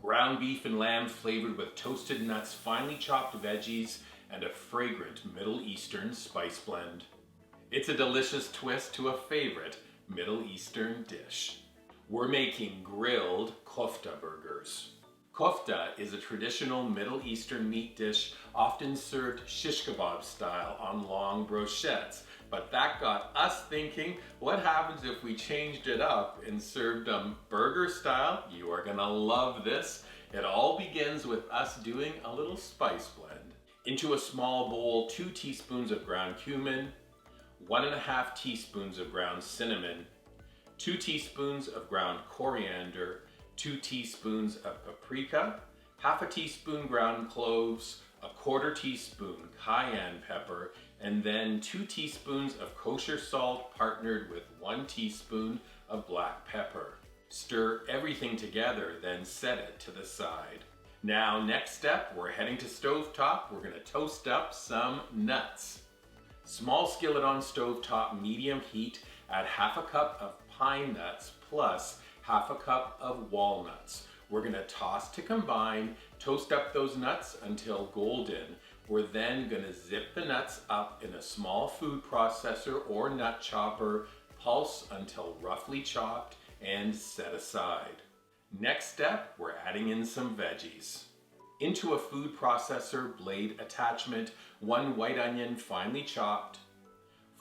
Ground beef and lamb flavored with toasted nuts, finely chopped veggies, and a fragrant Middle Eastern spice blend. It's a delicious twist to a favorite Middle Eastern dish. We're making grilled kofta burgers. Kofta is a traditional Middle Eastern meat dish often served shish kebab style on long brochettes. But that got us thinking, what happens if we changed it up and served them burger style? You are gonna love this. It all begins with us doing a little spice blend. Into a small bowl, 2 teaspoons of ground cumin, 1.5 teaspoons of ground cinnamon, 2 teaspoons of ground coriander, 2 teaspoons of paprika, half a teaspoon ground cloves, a 1/4 teaspoon cayenne pepper, and then 2 teaspoons of kosher salt partnered with 1 teaspoon of black pepper. Stir everything together, then set it to the side. Now, next step, we're heading to stovetop. We're gonna toast up some nuts. Small skillet on stovetop, medium heat, add half a cup of pine nuts plus half a cup of walnuts. We're gonna toss to combine, toast up those nuts until golden. We're then gonna zip the nuts up in a small food processor or nut chopper, pulse until roughly chopped, and set aside. Next step, we're adding in some veggies. Into a food processor blade attachment, 1 white onion finely chopped,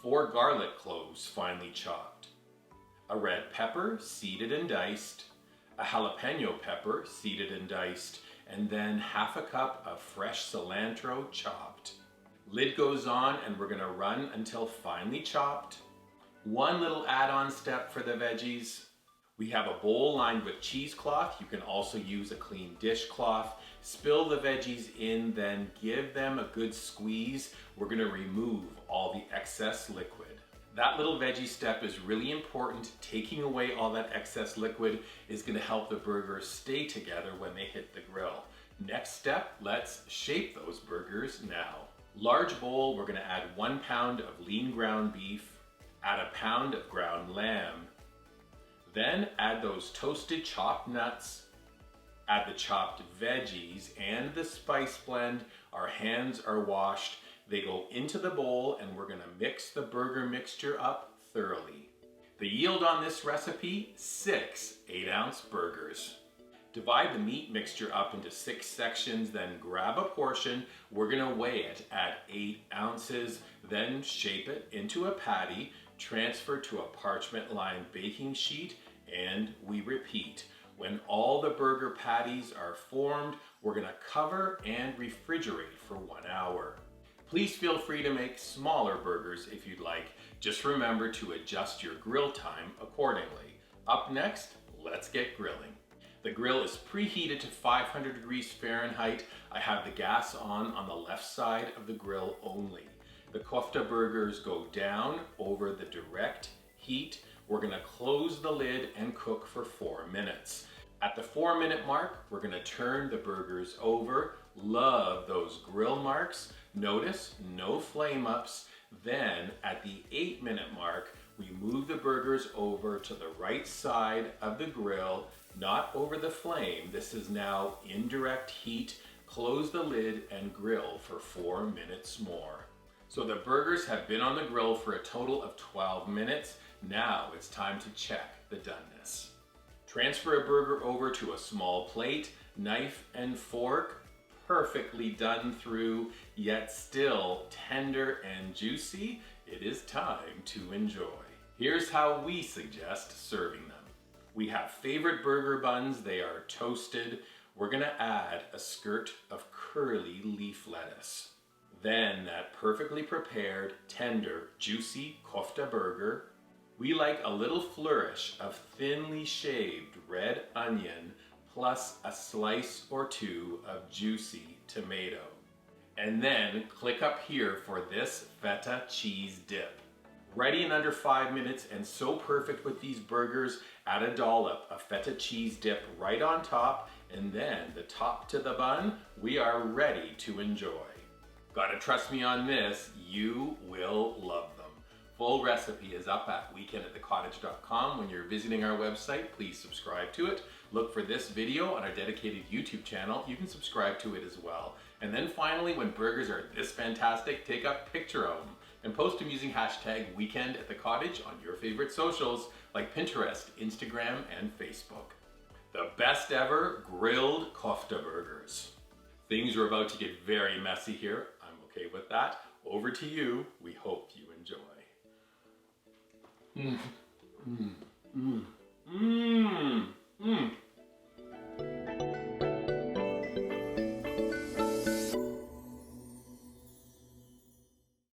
4 garlic cloves finely chopped, a red pepper seeded and diced, a jalapeno pepper seeded and diced, and then half a cup of fresh cilantro chopped. Lid goes on and we're gonna run until finely chopped. One little add-on step for the veggies. We have a bowl lined with cheesecloth. You can also use a clean dishcloth. Spill the veggies in, then give them a good squeeze. We're gonna remove all the excess liquid. That little veggie step is really important. Taking away all that excess liquid is gonna help the burgers stay together when they hit the grill. Next step, let's shape those burgers now. Large bowl, we're gonna add 1 pound of lean ground beef, add a pound of ground lamb, then add those toasted chopped nuts, add the chopped veggies and the spice blend. Our hands are washed. They go into the bowl and we're gonna mix the burger mixture up thoroughly. The yield on this recipe, 6 8-ounce burgers. Divide the meat mixture up into 6 sections, then grab a portion. We're gonna weigh it at 8 ounces, then shape it into a patty, transfer to a parchment-lined baking sheet, and we repeat. When all the burger patties are formed, we're gonna cover and refrigerate for 1 hour. Please feel free to make smaller burgers if you'd like. Just remember to adjust your grill time accordingly. Up next, let's get grilling. The grill is preheated to 500 degrees Fahrenheit. I have the gas on the left side of the grill only. The kofta burgers go down over the direct heat. We're gonna close the lid and cook for 4 minutes. At the 4-minute mark, we're gonna turn the burgers over. Love those grill marks. Notice no flame ups. Then at the 8-minute mark, we move the burgers over to the right side of the grill, not over the flame. This is now indirect heat. Close the lid and grill for 4 minutes more. So the burgers have been on the grill for a total of 12 minutes. Now it's time to check the doneness. Transfer a burger over to a small plate, knife and fork, perfectly done through, yet still tender and juicy. It is time to enjoy. Here's how we suggest serving them. We have favorite burger buns. They are toasted. We're gonna add a skirt of curly leaf lettuce. Then that perfectly prepared, tender, juicy kofta burger. We like a little flourish of thinly shaved red onion plus a slice or 2 of juicy tomato. And then click up here for this feta cheese dip. Ready in under 5 minutes and so perfect with these burgers. Add a dollop of feta cheese dip right on top and then the top to the bun. We are ready to enjoy. Gotta trust me on this, you will love them. Full recipe is up at weekend@thecottage.com. When you're visiting our website, please subscribe to it. look for this video on our dedicated YouTube channel. You can subscribe to it as well. And then finally, when burgers are this fantastic, take a picture of them and post them using hashtag #WeekendAtTheCottage on your favorite socials like Pinterest, Instagram, and Facebook. The best ever grilled kofta burgers. Things are about to get very messy here. I'm okay with that. Over to you. We hope you enjoy.